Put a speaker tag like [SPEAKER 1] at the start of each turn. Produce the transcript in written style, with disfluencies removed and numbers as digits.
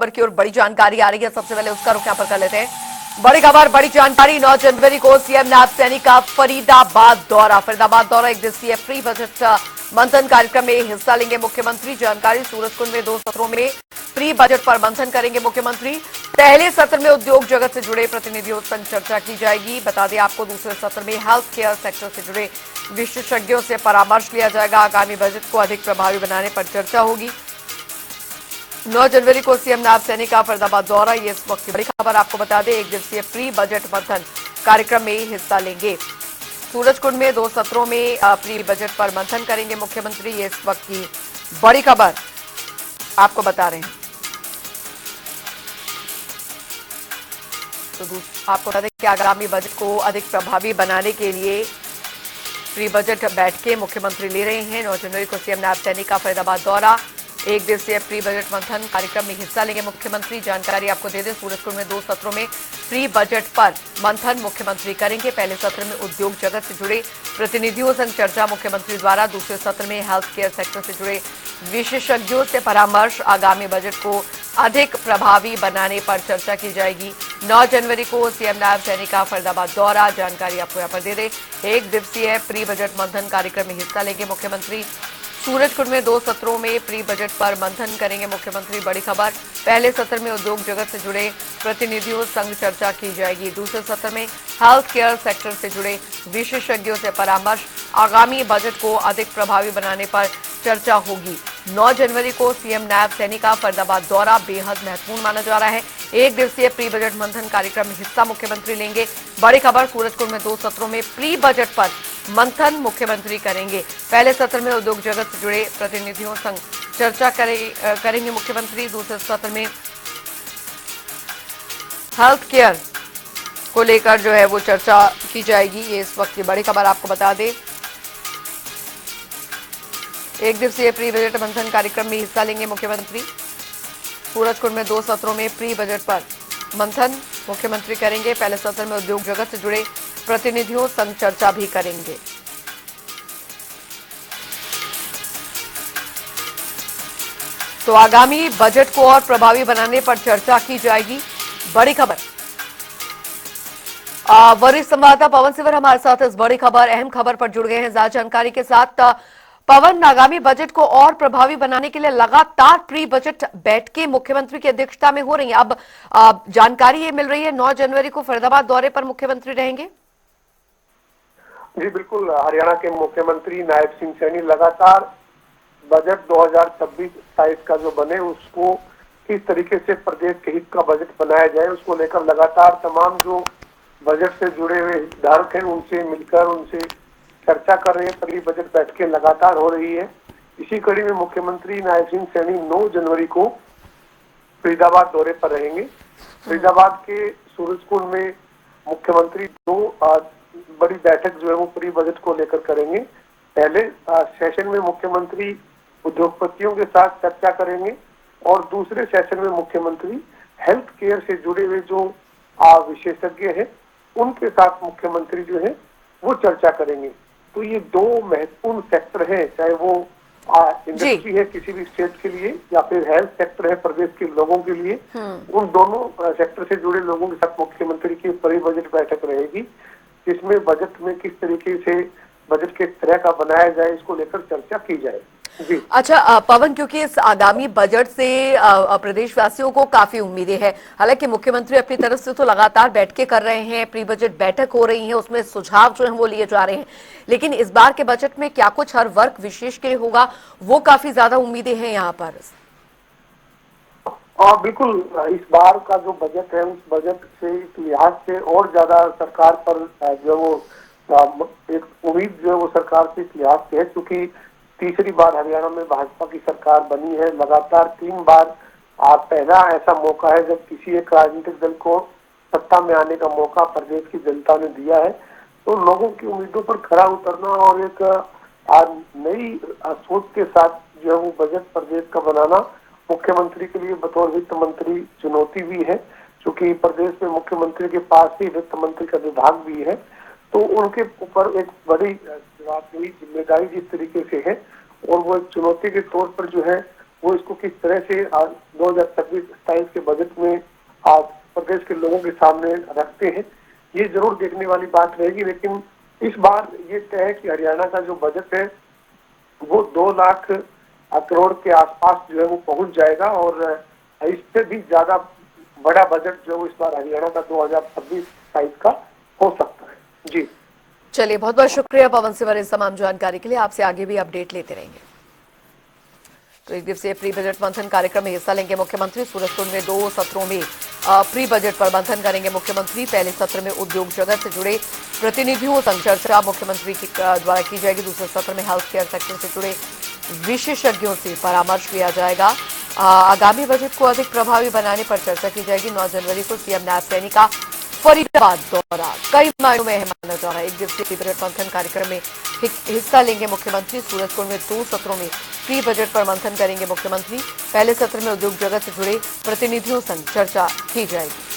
[SPEAKER 1] खबर की ओर बड़ी जानकारी आ रही है। सबसे पहले उसका रुख यहाँ पर कर लेते हैं। बड़ी खबर, बड़ी जानकारी। 9 जनवरी को सीएम नायब सैनी का फरीदाबाद दौरा। एक दिवसीय प्री बजट मंथन कार्यक्रम में हिस्सा लेंगे मुख्यमंत्री। जानकारी, सूरजकुंड में 2 सत्रों में प्री बजट पर मंथन करेंगे मुख्यमंत्री। पहले सत्र में उद्योग जगत से जुड़े प्रतिनिधियों संग चर्चा की जाएगी। बता दें आपको, दूसरे सत्र में हेल्थ केयर सेक्टर से जुड़े विशेषज्ञों से परामर्श लिया जाएगा। आगामी बजट को अधिक प्रभावी बनाने पर चर्चा होगी। 9 जनवरी को सीएम नायब सैनी का फरीदाबाद दौरा, ये इस वक्त की बड़ी खबर। आपको बता दें, एक दिवसीय प्री बजट मंथन कार्यक्रम में हिस्सा लेंगे। सूरजकुंड में 2 सत्रों में प्री बजट पर मंथन करेंगे मुख्यमंत्री, ये इस वक्त की बड़ी खबर आपको बता रहे हैं। तो आपको बता दें कि आगामी बजट को अधिक प्रभावी बनाने के लिए प्री बजट बैठकें मुख्यमंत्री ले रहे हैं। 9 जनवरी को सीएम नायब सैनी का फरीदाबाद दौरा, एक दिवसीय प्री बजट मंथन कार्यक्रम में हिस्सा लेंगे मुख्यमंत्री। जानकारी आपको दे दें, सूरजकुंड में 2 सत्रों में प्री बजट पर मंथन मुख्यमंत्री करेंगे। पहले सत्र में उद्योग जगत से जुड़े प्रतिनिधियों संग चर्चा मुख्यमंत्री द्वारा। दूसरे सत्र में हेल्थ केयर सेक्टर से जुड़े विशेषज्ञों से परामर्श। आगामी बजट को अधिक प्रभावी बनाने पर चर्चा की जाएगी। 9 जनवरी को सीएम नायब सैनी का फरीदाबाद दौरा। जानकारी आपको यहाँ पर दे दें, एक दिवसीय प्री बजट मंथन कार्यक्रम में हिस्सा लेंगे मुख्यमंत्री। सूरजकुंड में 2 सत्रों में प्री बजट पर मंथन करेंगे मुख्यमंत्री, बड़ी खबर। पहले सत्र में उद्योग जगत से जुड़े प्रतिनिधियों संग चर्चा की जाएगी। दूसरे सत्र में हेल्थ केयर सेक्टर से जुड़े विशेषज्ञों से परामर्श। आगामी बजट को अधिक प्रभावी बनाने पर चर्चा होगी। 9 जनवरी को सीएम नायब सैनी का फरीदाबाद दौरा बेहद महत्वपूर्ण माना जा रहा है। एक दिवसीय प्री बजट मंथन कार्यक्रम में हिस्सा मुख्यमंत्री लेंगे, बड़ी खबर। सूरजकुंड में 2 सत्रों में प्री बजट पर मंथन मुख्यमंत्री करेंगे। पहले सत्र में उद्योग जगत से जुड़े प्रतिनिधियों संग चर्चा करेंगे मुख्यमंत्री। दूसरे सत्र में हेल्थ केयर को लेकर जो है वो चर्चा की जाएगी। ये इस वक्त की बड़ी खबर आपको बता दें, एक दिवसीय प्री बजट मंथन कार्यक्रम में हिस्सा लेंगे मुख्यमंत्री। सूरजकुंड में 2 सत्रों में प्री बजट पर मंथन मुख्यमंत्री करेंगे। पहले सत्र में उद्योग जगत से जुड़े प्रतिनिधियों संग चर्चा भी करेंगे। तो आगामी बजट को और प्रभावी बनाने पर चर्चा की जाएगी, बड़ी खबर। वरिष्ठ संवाददाता पवन सिवर हमारे साथ इस बड़ी खबर, अहम खबर पर जुड़ गए हैं ज्यादा जानकारी के साथ। पवन, आगामी बजट को और प्रभावी बनाने के लिए लगातार प्री बजट बैठकें मुख्यमंत्री की अध्यक्षता में हो रही हैं। अब जानकारी ये मिल रही है 9 जनवरी को फरीदाबाद दौरे पर मुख्यमंत्री रहेंगे।
[SPEAKER 2] जी बिल्कुल, हरियाणा के मुख्यमंत्री नायब सिंह सैनी लगातार बजट 2026-27 का जो बने उसको किस तरीके से प्रदेश के हित का बजट बनाया जाए, उसको लेकर लगातार तमाम जो बजट से जुड़े हुए हितधारक हैं उनसे मिलकर उनसे चर्चा कर रहे हैं। प्री बजट बैठकें लगातार हो रही है। इसी कड़ी में मुख्यमंत्री नायब सिंह सैनी 9 जनवरी को फरीदाबाद दौरे पर रहेंगे। फरीदाबाद के सूरजकुंड में मुख्यमंत्री 2 बड़ी बैठक जो है वो प्री बजट को लेकर करेंगे। पहले सेशन में मुख्यमंत्री उद्योगपतियों के साथ चर्चा करेंगे और दूसरे सेशन में मुख्यमंत्री हेल्थ केयर से जुड़े हुए जो विशेषज्ञ हैं उनके साथ मुख्यमंत्री जो है वो चर्चा करेंगे। तो ये 2 महत्वपूर्ण सेक्टर हैं, चाहे वो इंडस्ट्री है किसी भी स्टेट के लिए या फिर हेल्थ सेक्टर है प्रदेश के लोगों के लिए। उन दोनों सेक्टर से जुड़े लोगों के साथ मुख्यमंत्री की प्री बजट बैठक रहेगी, जिसमें बजट में किस तरीके से बजट के तरह का बनाया जाए इसको लेकर चर्चा की जाए। जी
[SPEAKER 1] अच्छा पवन, क्योंकि इस आगामी बजट से प्रदेशवासियों को काफी उम्मीदें हैं। हालांकि मुख्यमंत्री अपनी तरफ से तो लगातार बैठकें कर रहे हैं, प्री बजट बैठक हो रही है, उसमें सुझाव जो है वो लिए जा रहे हैं, लेकिन इस बार के बजट में क्या कुछ हर वर्ग विशेष के लिए होगा, वो काफी ज्यादा उम्मीदें हैं यहाँ पर।
[SPEAKER 2] बिल्कुल, इस बार का जो बजट है उस बजट से इतिहास से और ज्यादा सरकार पर जो वो एक उम्मीद जो है वो सरकार से इतिहास से है, क्योंकि तीसरी बार हरियाणा में भाजपा की सरकार बनी है। लगातार 3 बार पहला ऐसा मौका है जब किसी एक राजनीतिक दल को सत्ता में आने का मौका प्रदेश की जनता ने दिया है। तो लोगों की उम्मीदों पर खरा उतरना और एक नई सोच के साथ जो है वो बजट प्रदेश का बनाना मुख्यमंत्री के लिए बतौर वित्त मंत्री चुनौती भी है, क्योंकि प्रदेश में मुख्यमंत्री के पास ही वित्त मंत्री का विभाग भी है। तो उनके ऊपर एक बड़ी जिम्मेदारी जिस तरीके से है और वो एक चुनौती के तौर पर जो है वो इसको किस तरह से 2026-27 के बजट में आज प्रदेश के लोगों के सामने रखते हैं, ये जरूर देखने वाली बात रहेगी। लेकिन इस बार ये तय है कि हरियाणा का जो बजट है वो 2 लाख करोड़ के आसपास जो है वो पहुंच जाएगा और इससे भी ज्यादा बड़ा बजट जो इस बार हरियाणा का 2026-27 का हो सकता है। जी
[SPEAKER 1] चलिए, बहुत बहुत शुक्रिया पवन सिंह इस तमाम जानकारी के लिए। आपसे आगे भी अपडेट लेते रहेंगे। तो एक दिवसीय प्री बजट मंथन कार्यक्रम में हिस्सा लेंगे मुख्यमंत्री। सूरजकुंड में 2 सत्रों में प्री बजट पर मंथन करेंगे मुख्यमंत्री। पहले सत्र में उद्योग जगत से जुड़े प्रतिनिधियों संग चर्चा मुख्यमंत्री द्वारा की जाएगी। दूसरे सत्र में हेल्थ केयर सेक्टर से जुड़े विशेषज्ञों से परामर्श किया जाएगा। आगामी बजट को अधिक प्रभावी बनाने पर चर्चा की जाएगी। 9 जनवरी को सीएम नायब सैनी का फरीदाबाद दौरा कई मायनों में माना जा रहा है। एक दिवसीय बजट मंथन कार्यक्रम में हिस्सा लेंगे मुख्यमंत्री। सूरजकुंड में 2 सत्रों में प्री बजट पर मंथन करेंगे मुख्यमंत्री। पहले सत्र में उद्योग जगत से जुड़े प्रतिनिधियों संग चर्चा की जाएगी।